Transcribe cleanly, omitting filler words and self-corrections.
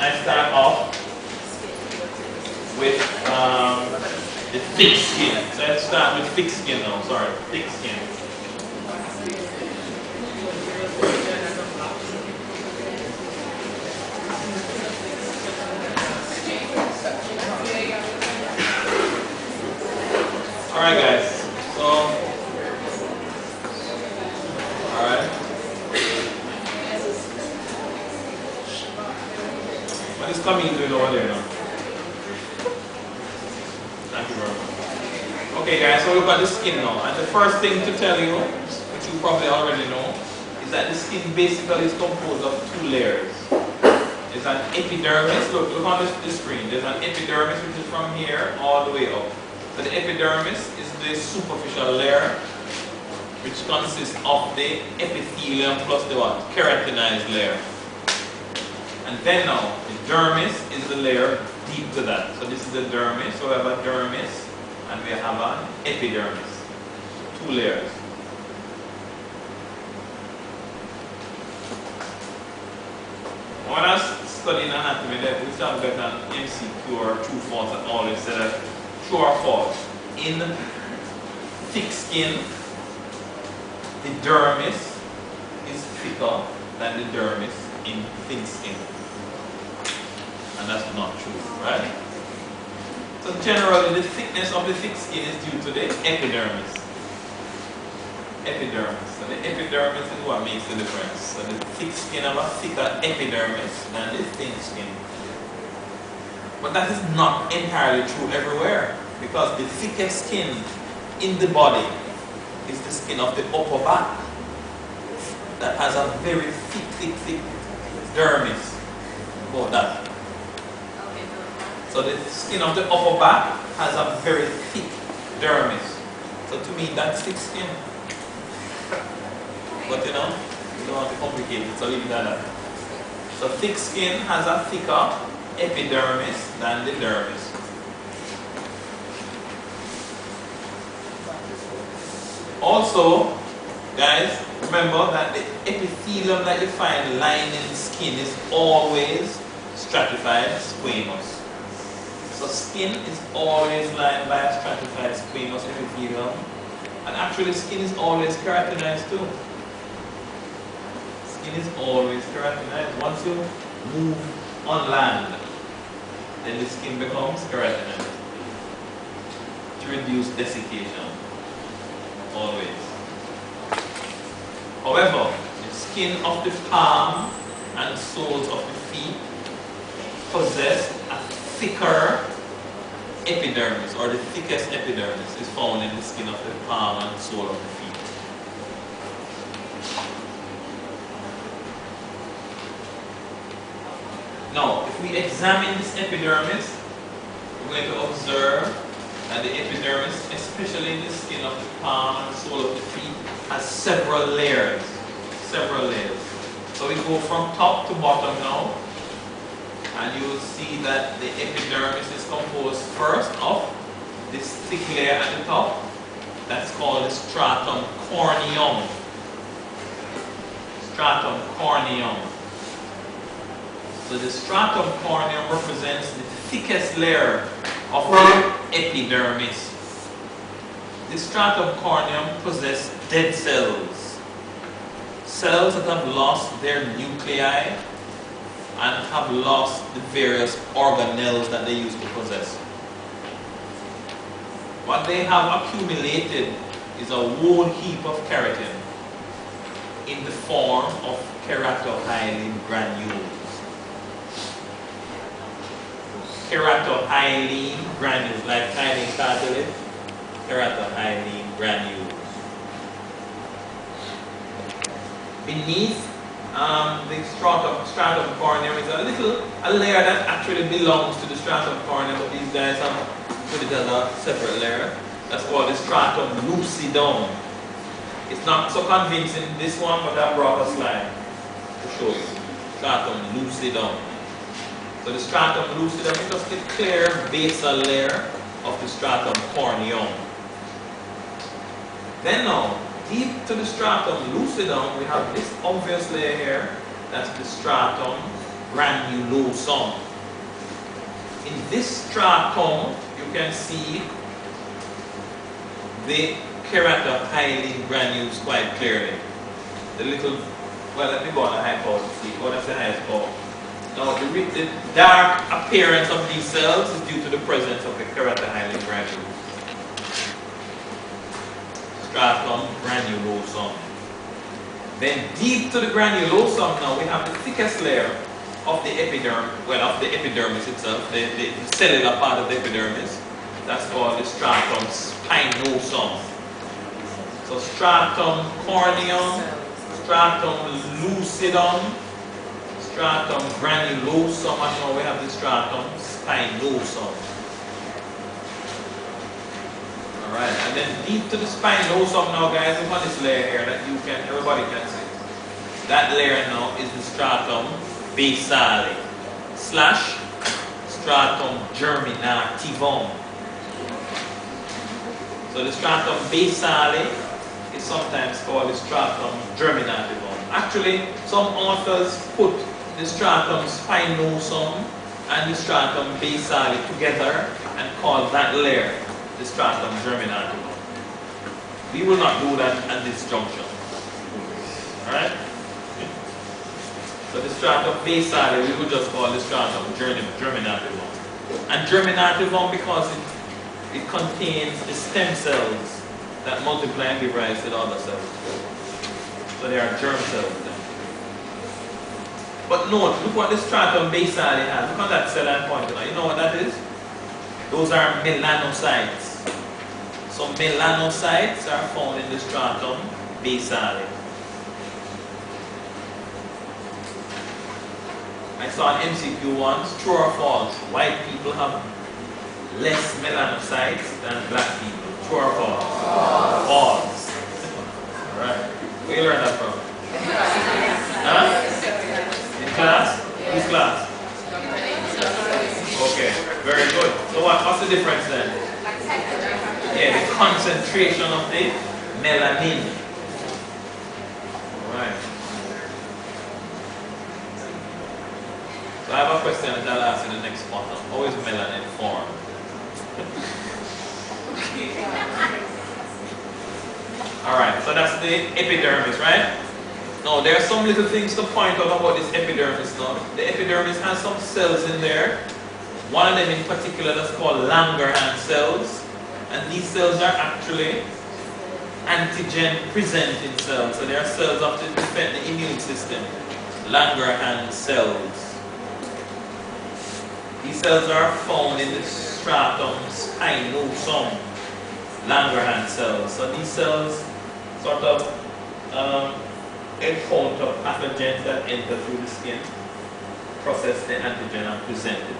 I start off with the thick skin. So let's start with thick skin now. Sorry, thick skin. Alright guys, so alright. What is coming doing over there now? Thank you very much. Okay guys, so we've got the skin now. And the first thing to tell you, which you probably already know, is that the skin basically is composed of two layers. There's an epidermis, look on the screen. There's an epidermis which is from here all the way up. So the epidermis is the superficial layer, which consists of the epithelium plus the what? Keratinized layer. And then now, the dermis is the layer deep to that. So this is the dermis. So we have a dermis and we have an epidermis. Two layers. When I was studying anatomy, we used to have got an MCQ or true false and always said that true or false. In thick skin, the dermis is thicker than the dermis in thin skin. And that's not true, right? So generally the thickness of the thick skin is due to the epidermis. Epidermis. So the epidermis is what makes the difference. So the thick skin have a thicker epidermis than the thin skin. But that is not entirely true everywhere, because the thickest skin in the body is the skin of the upper back that has a very thick dermis. About that. So the skin of the upper back has a very thick dermis. So to me that's thick skin. But you know, you don't want to complicate it, so leave it at that. So thick skin has a thicker epidermis than the dermis. Also, guys, remember that the epithelium that you find lining skin is always stratified squamous. So skin is always lined by a stratified squamous epithelium. And actually skin is always keratinized too. Skin is always keratinized. Once you move on land, then the skin becomes keratinized to reduce desiccation. Always. However, the skin of the palm and soles of the feet possess a thicker epidermis, or the thickest epidermis is found in the skin of the palm and sole of the feet. Now, if we examine this epidermis, we're going to observe that the epidermis, especially in the skin of the palm and sole of the feet, has several layers. Several layers. So we go from top to bottom now, and you will see that the epidermis is composed first of this thick layer at the top. That's called the stratum corneum. Stratum corneum. So the stratum corneum represents the thickest layer of the epidermis. The stratum corneum possesses dead cells. Cells that have lost their nuclei and have lost the various organelles that they used to possess. What they have accumulated is a whole heap of keratin in the form of keratohyalin granules. Keratohyalin granules, like hyaline cartilage, keratohyalin granules. Beneath the stratum corneum is a layer that actually belongs to the stratum corneum, but these guys have put it as a separate layer. That's called the stratum lucidum. It's not so convincing this one, but I brought a slide to show you. Stratum lucidum. So the stratum lucidum is just the clear basal layer of the stratum corneum. Then now, deep to the stratum lucidum, we have this obvious layer here. That's the stratum granulosum. In this stratum, you can see the keratohyalin granules quite clearly. The little, well, let me go on the high power to see. Oh, that's the highest power. Now, the dark appearance of these cells is due to the presence of the keratohyalin granules. Stratum granulosum. Then deep to the granulosum now, we have the thickest layer of the epidermis, well, of the epidermis itself, the cellular part of the epidermis. That's called the stratum spinosum. So stratum corneum, stratum lucidum, stratum granulosum, and now we have the stratum spinosum. Alright, and then deep to the spinosum now, guys, look on this layer here that everybody can see. That layer now is the stratum basale / stratum germinativum. So the stratum basale is sometimes called the stratum germinativum. Actually, some authors put the stratum spinosum and the stratum basale together and call that layer the stratum germinativum. We will not do that at this junction. Alright? So the stratum basale we will just call the stratum germinativum. And germinativum because it contains the stem cells that multiply and give rise to the other cells. So they are germ cells then. But note, look what the stratum basale has. Look at that cell I'm pointing at. You know what that is? Those are melanocytes. So melanocytes are found in the stratum basale. I saw an MCQ once, true or false? White people have less melanocytes than black people. True or false? False. Alright. Where you learn that from? Huh? In class? Whose class? Okay, very good. So what's the difference then? Yeah, the concentration of the melanin. Alright. So I have a question that I'll ask in the next month. How is melanin formed? Alright, so that's the epidermis, right? Now there are some little things to point out about this epidermis now. The epidermis has some cells in there. One of them in particular that's called Langerhans cells. And these cells are actually antigen presenting cells. So they are cells of the immune system. Langerhans cells. These cells are found in the stratum spinosum, Langerhans cells. So these cells sort of encounter pathogens that enter through the skin, process the antigen and present it.